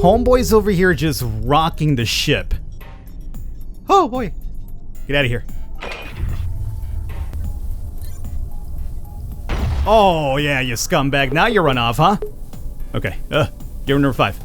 Homeboy's over here just rocking the ship. Oh boy. Get out of here. Oh yeah, you scumbag. Now you run off, huh? Okay, gear number 5.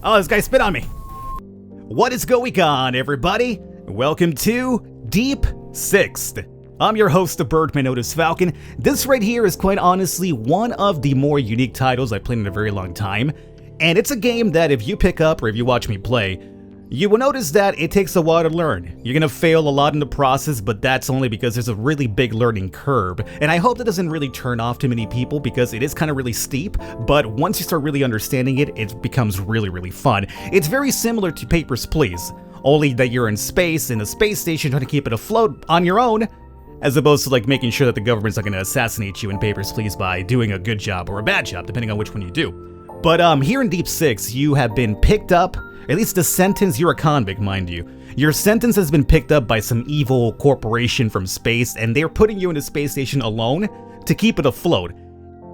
Oh, this guy spit on me. What is going on, everybody? Welcome to Deep Sixth. I'm your host, the Birdman Otis Falcon. This right here is quite honestly one of the more unique titles I've played in a very long time. And it's a game that if you pick up or if you watch me play, you will notice that it takes a while to learn. You're gonna fail a lot in the process, but that's only because there's a really big learning curve. And I hope that doesn't really turn off too many people because it is kind of really steep, but once you start really understanding it, it becomes really, really fun. It's very similar to Papers, Please, only that you're in space, in a space station, trying to keep it afloat on your own, as opposed to like making sure that the government's not gonna assassinate you in Papers, Please by doing a good job or a bad job, depending on which one you do. But here in Deep Six, you have been picked up. At least the sentence, you're a convict, mind you. Your sentence has been picked up by some evil corporation from space, and they're putting you in a space station alone to keep it afloat.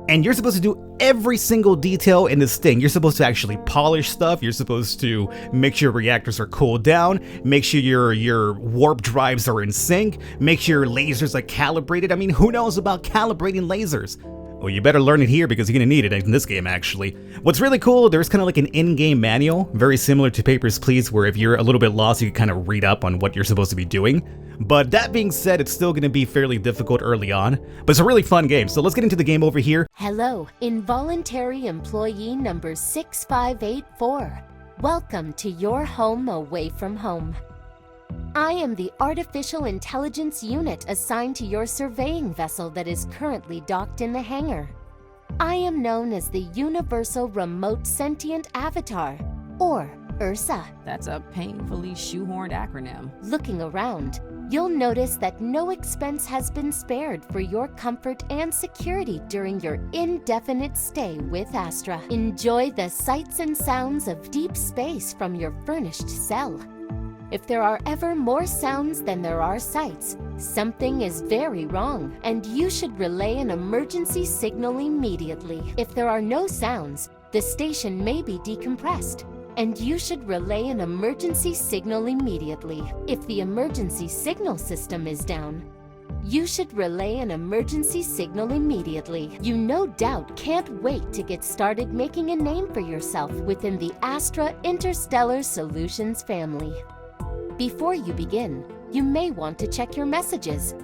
And you're supposed to do every single detail in this thing. You're supposed to actually polish stuff. You're supposed to make sure reactors are cooled down, make sure your warp drives are in sync, make sure your lasers are calibrated. I mean, who knows about calibrating lasers? Well, you better learn it here because you're gonna need it in this game, actually. What's really cool, there's kind of like an in-game manual, very similar to Papers, Please, where if you're a little bit lost, you can kind of read up on what you're supposed to be doing. But that being said, it's still gonna be fairly difficult early on, but it's a really fun game, so let's get into the game over here. Hello, involuntary employee number 6584. Welcome to your home away from home. I am the artificial intelligence unit assigned to your surveying vessel that is currently docked in the hangar. I am known as the Universal Remote Sentient Avatar, or URSA. That's a painfully shoehorned acronym. Looking around, you'll notice that no expense has been spared for your comfort and security during your indefinite stay with Astra. Enjoy the sights and sounds of deep space from your furnished cell. If there are ever more sounds than there are sights, something is very wrong, and you should relay an emergency signal immediately. If there are no sounds, the station may be decompressed, and you should relay an emergency signal immediately. If the emergency signal system is down, you should relay an emergency signal immediately. You no doubt can't wait to get started making a name for yourself within the Astra Interstellar Solutions family. Before you begin, you may want to check your messages.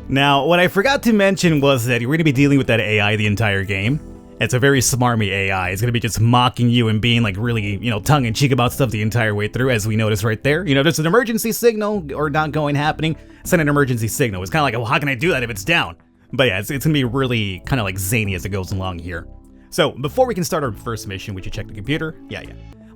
Now, what I forgot to mention was that you're going to be dealing with that AI the entire game. It's a very smarmy AI. It's going to be just mocking you and being like really, tongue-in-cheek about stuff the entire way through, as we notice right there. There's an emergency signal or not going happening, send an emergency signal. It's kind of like, well, how can I do that if it's down? But yeah, it's going to be really kind of like zany as it goes along here. So, before we can start our first mission, we should check the computer. Yeah.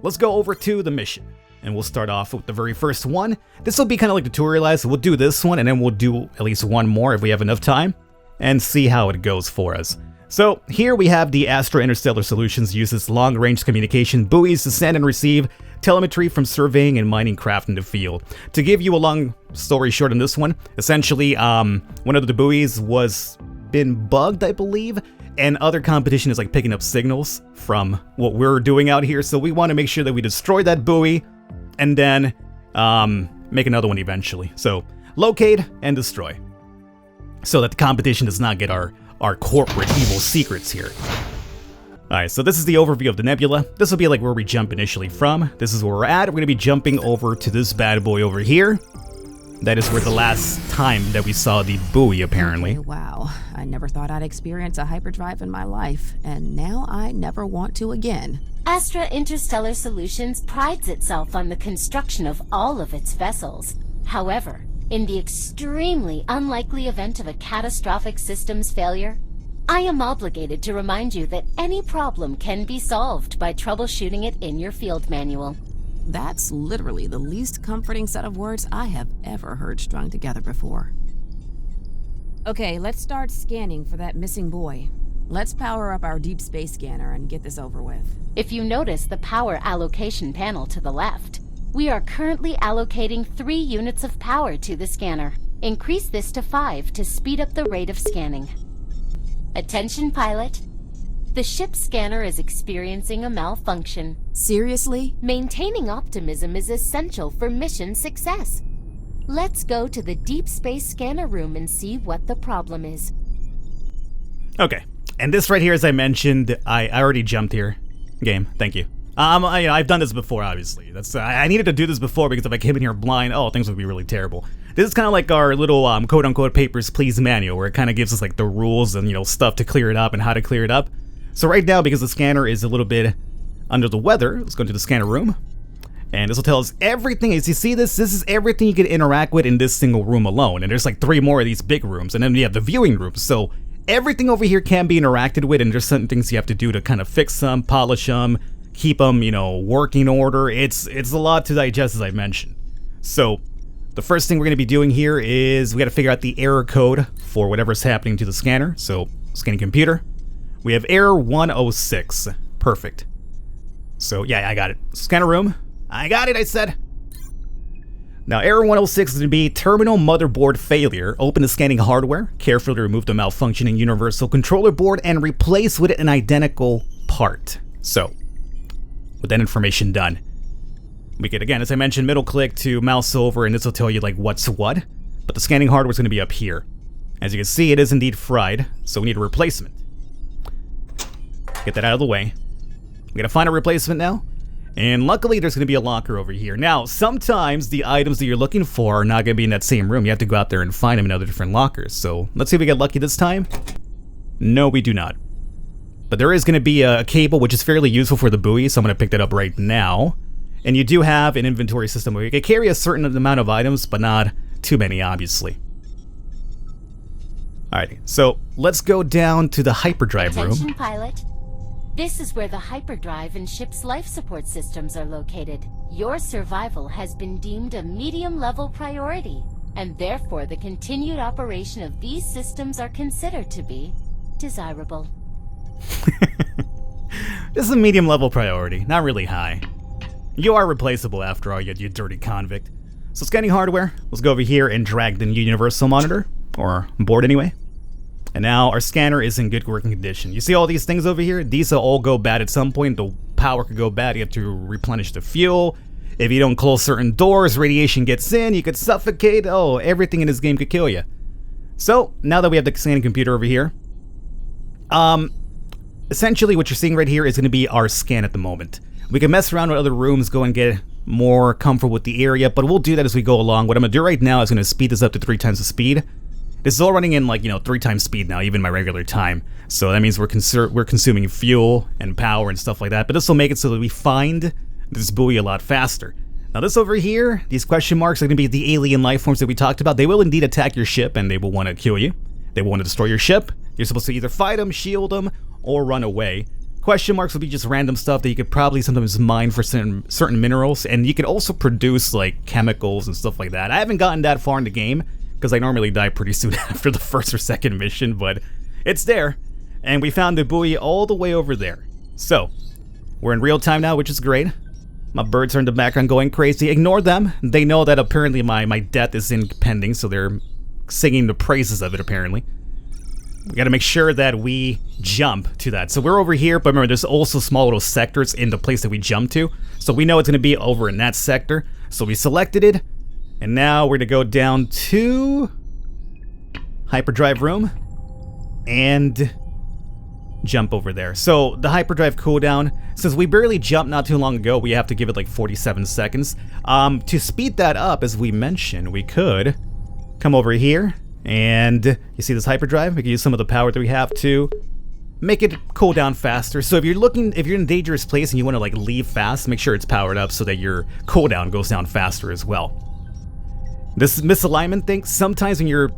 Let's go over to the mission. And we'll start off with the very first one. This will be kind of like tutorialized, so we'll do this one, and then we'll do at least one more if we have enough time, and see how it goes for us. So here we have the Astra Interstellar Solutions uses long-range communication buoys to send and receive telemetry from surveying and mining craft in the field. To give you a long story short on this one, essentially one of the buoys was been bugged, I believe, and other competition is like picking up signals from what we're doing out here, so we want to make sure that we destroy that buoy and then make another one eventually. So locate and destroy, so that the competition does not get our corporate evil secrets here. Alright, so this is the overview of the nebula. This will be like where we jump initially from. This is where we're at. We're going to be jumping over to this bad boy over here. That is where the last time that we saw the buoy, apparently. Okay, wow, I never thought I'd experience a hyperdrive in my life, and now I never want to again. Astra Interstellar Solutions prides itself on the construction of all of its vessels. However, in the extremely unlikely event of a catastrophic systems failure, I am obligated to remind you that any problem can be solved by troubleshooting it in your field manual. That's literally the least comforting set of words I have ever heard strung together before. Okay, let's start scanning for that missing boy. Let's power up our deep space scanner and get this over with. If you notice the power allocation panel to the left, we are currently allocating 3 units of power to the scanner. Increase this to 5 to speed up the rate of scanning. Attention pilot, The ship's scanner is experiencing a malfunction. Seriously? Maintaining optimism is essential for mission success. Let's go to the deep space scanner room and see what the problem is. Okay, and this right here, as I mentioned, I already jumped here. Game, thank you. I've done this before, obviously. I needed to do this before because if I came in here blind, things would be really terrible. This is kind of like our little quote-unquote papers, please manual, where it kind of gives us like the rules and, stuff to clear it up and how to clear it up. So right now, because the scanner is a little bit under the weather, let's go into the scanner room. And this will tell us everything. As you see this is everything you can interact with in this single room alone. And there's like 3 more of these big rooms. And then you have the viewing room. So everything over here can be interacted with, and there's certain things you have to do to kind of fix them, polish them, keep them, working order. It's a lot to digest, as I mentioned. So the first thing we're going to be doing here is we got to figure out the error code for whatever's happening to the scanner. So scanning computer. We have error 106. Perfect. So yeah, I got it. Scanner room. I got it, I said. Now, error 106 is going to be terminal motherboard failure. Open the scanning hardware. Carefully remove the malfunctioning universal controller board and replace with an identical part. So, with that information done, we could, again, as I mentioned, middle click to mouse over, and this will tell you like what's what. But the scanning hardware is going to be up here. As you can see, it is indeed fried, so we need a replacement. Get that out of the way. We got to find a replacement now. And luckily, there's going to be a locker over here. Now, sometimes the items that you're looking for are not going to be in that same room. You have to go out there and find them in other different lockers. So, let's see if we get lucky this time. No, we do not. But there is going to be a cable, which is fairly useful for the buoy, so I'm going to pick that up right now. And you do have an inventory system where you can carry a certain amount of items, but not too many, obviously. Alrighty, so let's go down to the hyperdrive room. Attention, pilot. This is where the hyperdrive and ship's life support systems are located. Your survival has been deemed a medium-level priority, and therefore the continued operation of these systems are considered to be desirable. This is a medium-level priority, not really high. You are replaceable after all, you dirty convict. So scanning hardware, let's go over here and drag the universal monitor, or board anyway. And now our scanner is in good working condition. You see all these things over here? These will all go bad at some point. The power could go bad. You have to replenish the fuel. If you don't close certain doors, radiation gets in. You could suffocate. Oh, everything in this game could kill you. So now that we have the scanning computer over here, essentially what you're seeing right here is going to be our scan at the moment. We can mess around with other rooms, go and get more comfortable with the area, but we'll do that as we go along. What I'm going to do right now is going to speed this up to 3 times the speed. This is all running in 3 times speed now, even my regular time. So that means we're consuming fuel and power and stuff like that. But this will make it so that we find this buoy a lot faster. Now this over here, these question marks are going to be the alien life forms that we talked about. They will indeed attack your ship and they will want to kill you. They will want to destroy your ship. You're supposed to either fight them, shield them, or run away. Question marks will be just random stuff that you could probably sometimes mine for certain minerals. And you could also produce chemicals and stuff like that. I haven't gotten that far in the game, because I normally die pretty soon after the first or second mission, but it's there. And we found the buoy all the way over there. So, we're in real time now, which is great. My birds are in the background going crazy. Ignore them. They know that apparently my death is impending, so they're singing the praises of it, apparently. We gotta make sure that we jump to that. So we're over here, but remember, there's also small little sectors in the place that we jump to. So we know it's gonna be over in that sector. So we selected it. And now we're going to go down to hyperdrive room and jump over there. So the hyperdrive cooldown, since we barely jumped not too long ago, we have to give it 47 seconds. To speed that up, as we mentioned, we could come over here and you see this hyperdrive? We can use some of the power that we have to make it cool down faster. So if you're in a dangerous place and you want to leave fast, make sure it's powered up so that your cooldown goes down faster as well. This misalignment thing, sometimes when you're,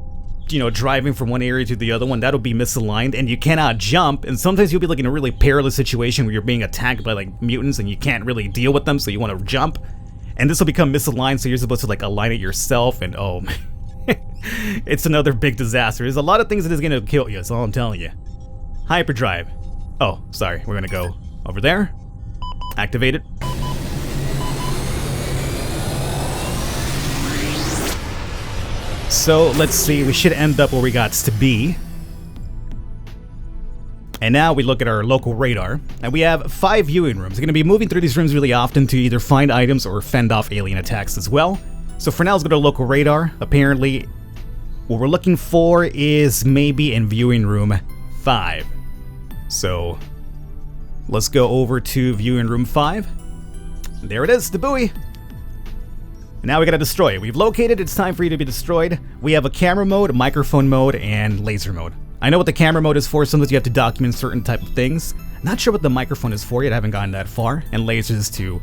driving from one area to the other one, that'll be misaligned and you cannot jump. And sometimes you'll be in a really perilous situation where you're being attacked by mutants and you can't really deal with them, so you want to jump. And this will become misaligned, so you're supposed to align it yourself, and oh man, it's another big disaster. There's a lot of things that is going to kill you, that's all I'm telling you. Hyperdrive. Oh, sorry, we're going to go over there. Activate it. So let's see, we should end up where we got to be. And now we look at our local radar, and we have 5 viewing rooms. We're going to be moving through these rooms really often to either find items or fend off alien attacks as well. So for now, let's go to local radar. Apparently, what we're looking for is maybe in viewing room 5. So let's go over to viewing room 5. There it is, the buoy. Now we gotta destroy it. We've located, it's time for you to be destroyed. We have a camera mode, microphone mode, and laser mode. I know what the camera mode is for, sometimes you have to document certain type of things. Not sure what the microphone is for yet, I haven't gotten that far. And lasers to,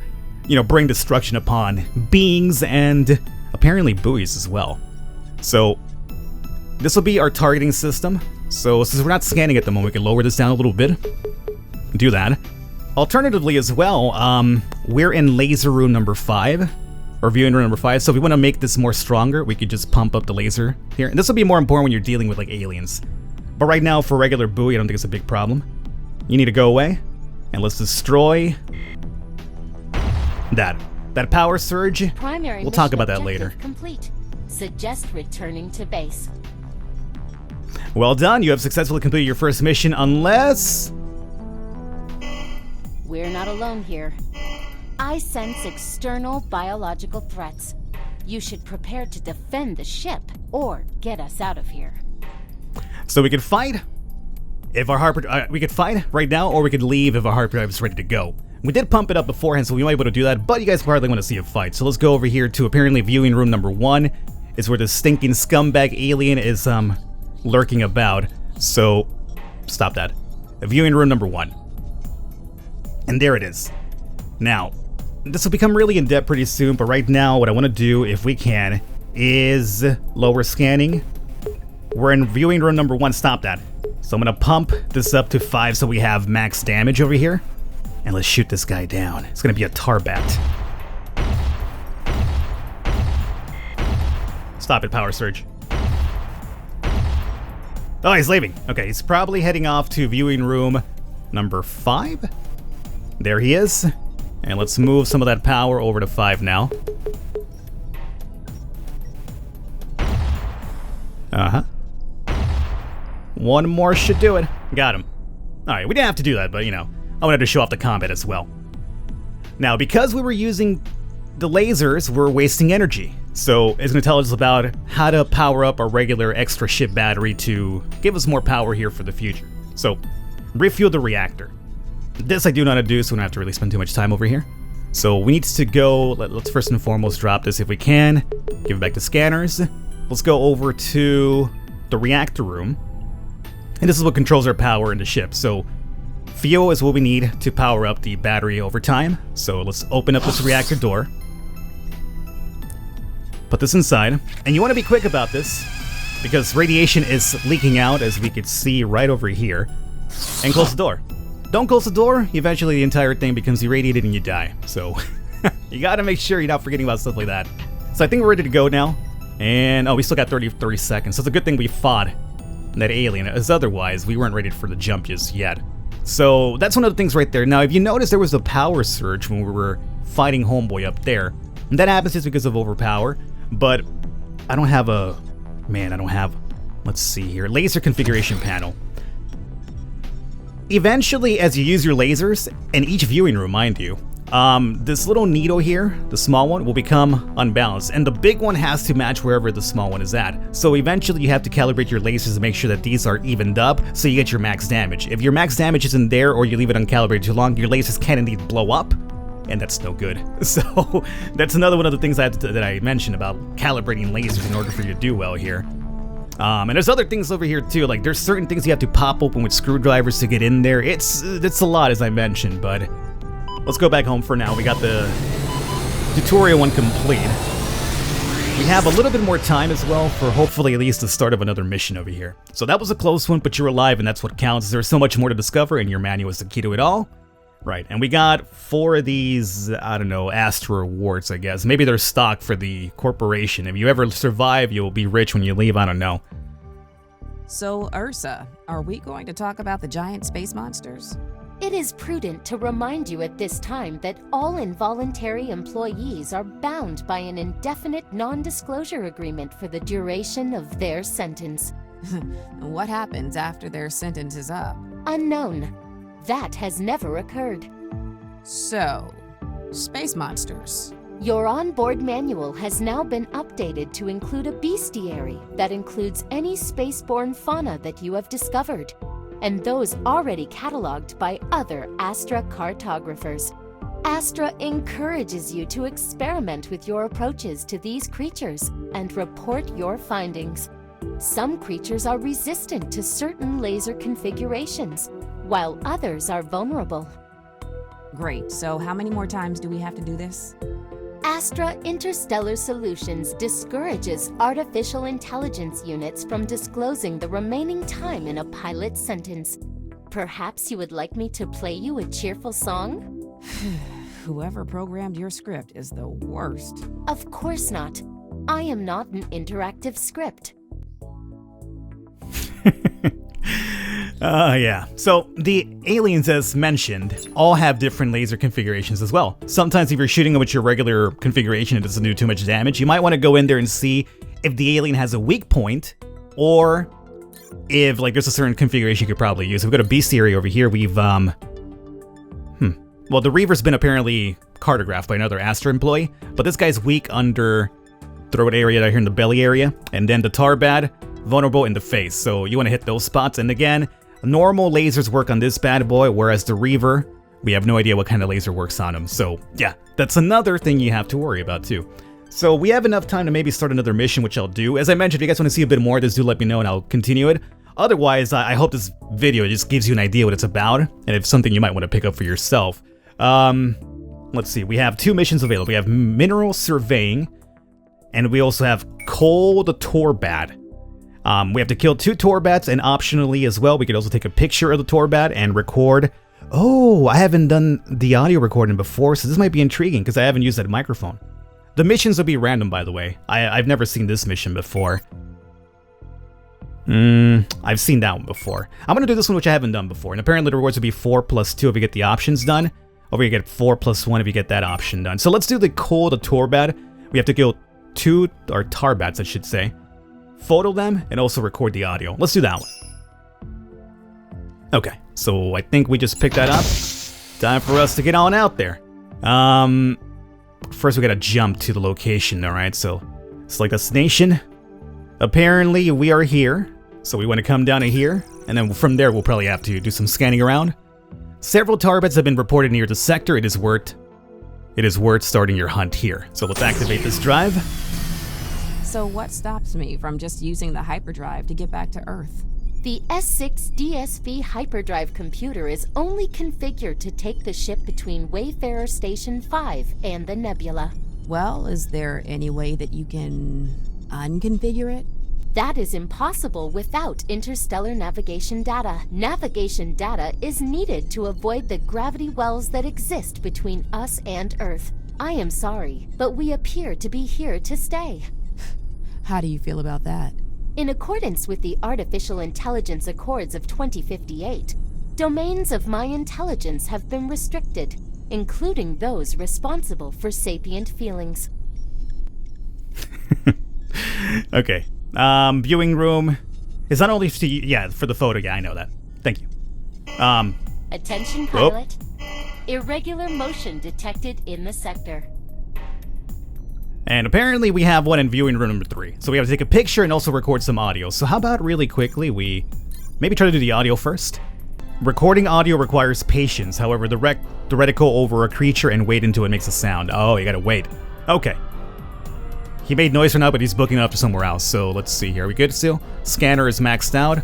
bring destruction upon beings and apparently buoys as well. So, this will be our targeting system. So, since we're not scanning at the moment, we can lower this down a little bit. Do that. Alternatively as well, we're in laser room number 5. Or viewing room number 5, so if we want to make this more stronger, we could just pump up the laser here. And this will be more important when you're dealing with like aliens. But right now, for regular buoy, I don't think it's a big problem. You need to go away, and let's destroy that power surge. Primary we'll talk about that objective later. Complete. Suggest returning to base. Well done, you have successfully completed your first mission, unless... We're not alone here. I sense external biological threats. You should prepare to defend the ship or get us out of here. So we could fight if our we could fight right now, or we could leave if our hyperdrive is ready to go. We did pump it up beforehand, so we might be able to do that, but you guys probably want to see a fight. So let's go over here to apparently viewing room number 1. Is where the stinking scumbag alien is lurking about. So stop that. Viewing room number 1. And there it is. Now, this will become really in-depth pretty soon, but right now what I want to do, if we can, is lower scanning. We're in viewing room number 1, stop that. So I'm going to pump this up to 5 so we have max damage over here. And let's shoot this guy down. It's going to be a tar bat. Stop it, power surge. Oh, he's leaving. Okay, he's probably heading off to viewing room number 5. There he is. And let's move some of that power over to 5 now. Uh-huh. One more should do it. Got him. Alright, we didn't have to do that, but I wanted to show off the combat as well. Now, because we were using the lasers, we're wasting energy. So, it's going to tell us about how to power up our regular extra ship battery to give us more power here for the future. So, refuel the reactor. This I do know how to do, so we don't have to really spend too much time over here. So we need to go, let's first and foremost drop this if we can. Give it back to scanners. Let's go over to the reactor room. And this is what controls our power in the ship. So fuel is what we need to power up the battery over time. So let's open up this reactor door. Put this inside. And you want to be quick about this, because radiation is leaking out, as we could see right over here. And close the door. Don't close the door, eventually the entire thing becomes irradiated and you die. So, you gotta make sure you're not forgetting about stuff like that. So I think we're ready to go now. And, we still got 30 seconds. So it's a good thing we fought that alien, as otherwise we weren't ready for the jump just yet. So, that's one of the things right there. Now, if you notice, there was a power surge when we were fighting Homeboy up there. And that happens just because of overpower. But, I don't have let's see here, laser configuration panel. Eventually, as you use your lasers, in each viewing room, mind you, this little needle here, the small one, will become unbalanced, and the big one has to match wherever the small one is at. So eventually you have to calibrate your lasers to make sure that these are evened up so you get your max damage. If your max damage isn't there, or you leave it uncalibrated too long, your lasers can indeed blow up, and that's no good. So that's another one of the things that I mentioned about calibrating lasers in order for you to do well here. And there's other things over here too, like there's certain things you have to pop open with screwdrivers to get in there. It's a lot, as I mentioned, but let's go back home for now. We got the tutorial one complete. We have a little bit more time as well for hopefully at least the start of another mission over here. So that was a close one, but you're alive and that's what counts. There's so much more to discover, and your manual is the key to it all. Right, and we got 4 of these, I don't know, Astra rewards, I guess. Maybe they're stock for the corporation. If you ever survive, you'll be rich when you leave, I don't know. So, Ursa, are we going to talk about the giant space monsters? It is prudent to remind you at this time that all involuntary employees are bound by an indefinite non-disclosure agreement for the duration of their sentence. What happens after their sentence is up? Unknown. That has never occurred. So, space monsters. Your onboard manual has now been updated to include a bestiary that includes any spaceborne fauna that you have discovered, and those already cataloged by other Astra cartographers. Astra encourages you to experiment with your approaches to these creatures and report your findings. Some creatures are resistant to certain laser configurations, while others are vulnerable. Great, so how many more times do we have to do this? Astra Interstellar Solutions discourages artificial intelligence units from disclosing the remaining time in a pilot's sentence. Perhaps you would like me to play you a cheerful song? Whoever programmed your script is the worst. Of course not. I am not an interactive script. Yeah. So the aliens, as mentioned, all have different laser configurations as well. Sometimes if you're shooting them with your regular configuration, it doesn't do too much damage. You might want to go in there and see if the alien has a weak point, or if like there's a certain configuration you could probably use. We've got a bestiary over here. We've well, the Reaver's been apparently cartographed by another Astra employee, but this guy's weak under throat area down here in the belly area, and then the Tarbad, vulnerable in the face. So you want to hit those spots. And again, normal lasers work on this bad boy, whereas the Reaver, we have no idea what kind of laser works on him. So yeah, that's another thing you have to worry about too. So we have enough time to maybe start another mission, which I'll do. As I mentioned, if you guys want to see a bit more of this, do let me know and I'll continue it. Otherwise, I hope this video just gives you an idea what it's about, and if something you might want to pick up for yourself. Let's see, we have 2 missions available. We have mineral surveying, and we also have cold Torbad. We have to kill 2 Torbats, and optionally as well, we could also take a picture of the Torbat and record. Oh, I haven't done the audio recording before, so this might be intriguing because I haven't used that microphone. The missions will be random, by the way. I've never seen this mission before. I've seen that one before. I'm going to do this one, which I haven't done before, and apparently the rewards will be 4 plus 2 if you get the options done, or you get 4 plus 1 if you get that option done. So let's do the cold Torbad. We have to kill 2, or Tarbats, I should say. Photo them, and also record the audio. Let's do that one. Okay, so I think we just picked that up. Time for us to get on out there. First we gotta jump to the location, alright? So, select destination. Apparently we are here, so we want to come down to here, and then from there we'll probably have to do some scanning around. Several Tarbats have been reported near the sector. It is worth starting your hunt here. So let's activate this drive. So what stops me from just using the hyperdrive to get back to Earth? The S6 DSV hyperdrive computer is only configured to take the ship between Wayfarer Station 5 and the Nebula. Well, is there any way that you can unconfigure it? That is impossible without interstellar navigation data. Navigation data is needed to avoid the gravity wells that exist between us and Earth. I am sorry, but we appear to be here to stay. How do you feel about that? In accordance with the Artificial Intelligence Accords of 2058, domains of my intelligence have been restricted, including those responsible for sapient feelings. Okay. Viewing room is not only for the photo. Yeah, I know that. Thank you. Attention, pilot. Irregular motion detected in the sector. And apparently we have one in viewing room number 3. So we have to take a picture and also record some audio. So how about really quickly we maybe try to do the audio first? Recording audio requires patience. However, the reticle over a creature and wait until it makes a sound. Oh, you gotta wait. Okay. He made noise for now, but he's booking up to somewhere else. So let's see here. Are we good still? Scanner is maxed out.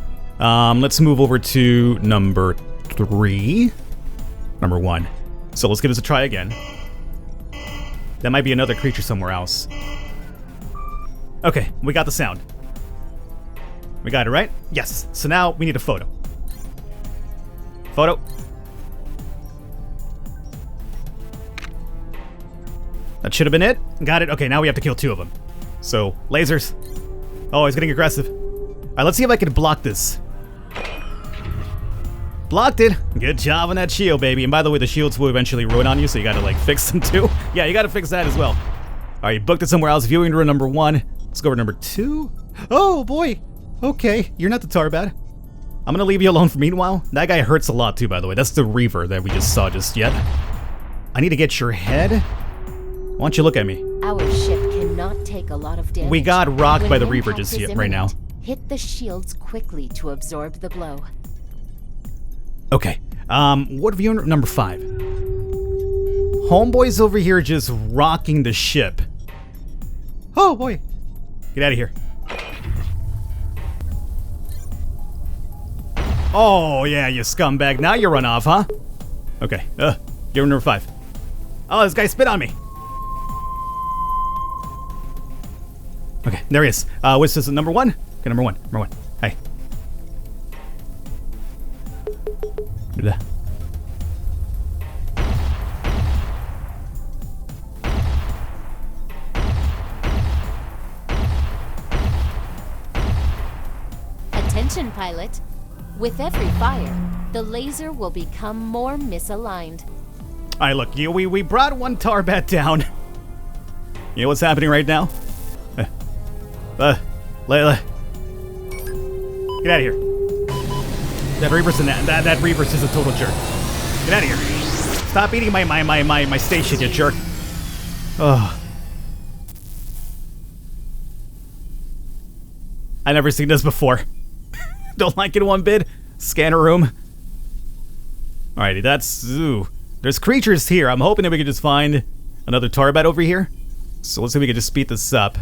Let's move over to number 3. Number 1. So let's give this a try again. That might be another creature somewhere else. Okay, we got the sound. We got it, right? Yes. So now we need a photo. Photo. That should have been it. Got it. Okay, now we have to kill 2 of them. So, lasers. Oh, he's getting aggressive. Alright, let's see if I can block this. Blocked it. Good job on that shield, baby. And by the way, the shields will eventually ruin on you, so you gotta, like, fix them too. Yeah, you gotta fix that as well. Alright, you booked it somewhere else. Viewing room number 1. Let's go over to number 2. Oh, boy. Okay, you're not the Tarbat. I'm gonna leave you alone for meanwhile. That guy hurts a lot too, by the way. That's the Reaver that we just saw just yet. I need to get your head. Why don't you look at me? Our ship cannot take a lot of damage. We got rocked When by the impact Reaver is just yet, imminent, right now. Hit the shields quickly to absorb the blow. Okay. What have you number 5? Homeboy's over here just rocking the ship. Oh boy. Get out of here. Oh yeah, you scumbag. Now you run off, huh? Okay. Give him number 5. Oh, this guy spit on me. Okay, there he is. What's this? Number 1? Okay, number 1. Number 1. Hey. Do that. Attention, pilot. With every fire, the laser will become more misaligned. Alright, look, we brought one tar bat down. You know what's happening right now? Get out of here. That Reaver's that Reaver's just a total jerk. Get out of here. Stop eating my station, you jerk. Oh. I've never seen this before. Don't like it one bit. Scanner room. Alrighty, that's... Ooh. There's creatures here. I'm hoping that we can just find another tar bat over here. So let's see if we can just speed this up.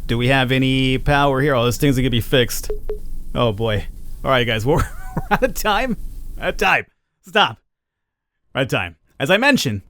Do we have any power here? Oh, this thing's gonna be fixed. Oh boy. Alright guys, we're out of time. Out of time. Stop. Out of time. As I mentioned,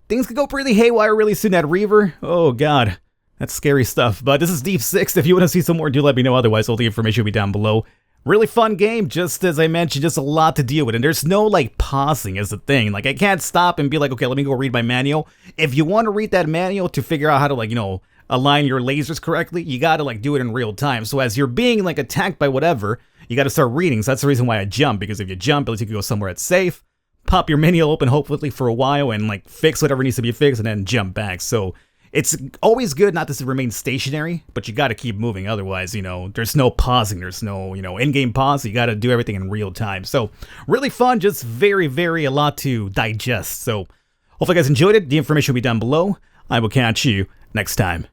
things could go pretty haywire really soon at Reaver. Oh god. That's scary stuff. But this is Deep 6. If you want to see some more, do let me know. Otherwise, all the information will be down below. Really fun game, just as I mentioned, just a lot to deal with. And there's no, like, pausing is the thing. Like, I can't stop and be like, okay, let me go read my manual. If you want to read that manual to figure out how to, like, you know, align your lasers correctly, you got to, like, do it in real time. So as you're being, like, attacked by whatever, you got to start reading. So that's the reason why I jump, because if you jump, at least you can go somewhere that's safe, pop your manual open, hopefully, for a while, and, like, fix whatever needs to be fixed, and then jump back. So it's always good not to remain stationary, but you got to keep moving. Otherwise, you know, there's no pausing. There's no, you know, in-game pause. You got to do everything in real time. So really fun, just very, very a lot to digest. So hopefully you guys enjoyed it. The information will be down below. I will catch you next time.